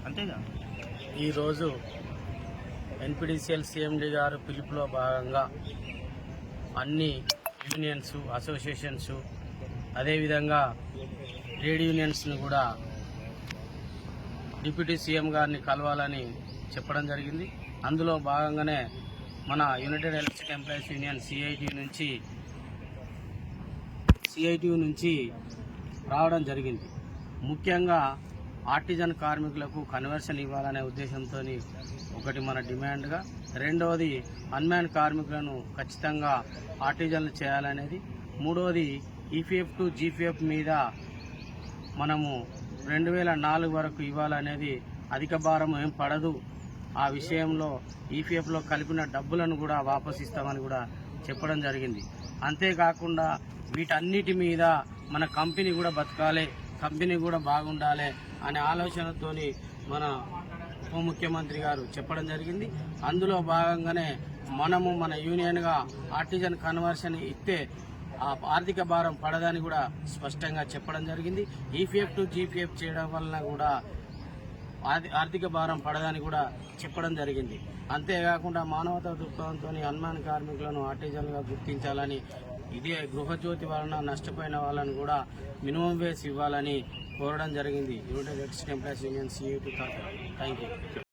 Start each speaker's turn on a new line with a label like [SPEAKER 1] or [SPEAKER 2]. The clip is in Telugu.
[SPEAKER 1] అంతేగా.
[SPEAKER 2] ఈరోజు ఎన్పిడిసిఎల్ సిఎండి గారు పిలుపులో భాగంగా అన్ని యూనియన్స్, అసోసియేషన్స్, అదేవిధంగా ట్రేడ్ యూనియన్స్ను కూడా డిప్యూటీ సీఎం గారిని కలవాలని చెప్పడం జరిగింది. అందులో భాగంగానే మన United Electric Employees union CITU నుంచి రావడం జరిగింది. ముఖ్యంగా ఆర్టిజన్ కార్మికులకు కన్వర్షన్ ఇవ్వాలనే ఉద్దేశంతో ఒకటి మన డిమాండ్గా, రెండవది అన్మ్యాన్ కార్మికులను ఖచ్చితంగా ఆర్టిజన్లు చేయాలనేది, మూడవది ఈపీఎఫ్ టు జీపీఎఫ్ మీద మనము 2004 వరకు ఇవ్వాలనేది. అధిక భారం ఏం పడదు, ఆ విషయంలో ఈపీఎఫ్లో కలిపిన డబ్బులను కూడా వాపసు ఇస్తామని కూడా చెప్పడం జరిగింది. అంతేకాకుండా వీటన్నిటి మీద మన కంపెనీ కూడా బతకాలి, కంపెనీ కూడా బాగుండాలి అనే ఆలోచనతోని మన ఉప ముఖ్యమంత్రి గారు చెప్పడం జరిగింది. అందులో భాగంగానే మనము మన యూనియన్గా ఆర్టిజన్ కన్వర్షన్ ఇస్తే ఆ ఆర్థిక భారం పడదని కూడా స్పష్టంగా చెప్పడం జరిగింది. ఈపీఎఫ్ టు జీపీఎఫ్ చేయడం వలన కూడా ఆర్థిక భారం పడదని కూడా చెప్పడం జరిగింది. అంతేకాకుండా మానవతా దృక్పథంతో అన్మ్యాన్ కార్మికులను ఆర్టిజన్గా గుర్తించాలని, ఇదే గృహజ్యోతి వలన నష్టపోయిన వాళ్ళని కూడా మినిమం వేజ్ ఇవ్వాలని కోరడం జరిగింది United Electric Employees Union CIT తరఫున. Thank you.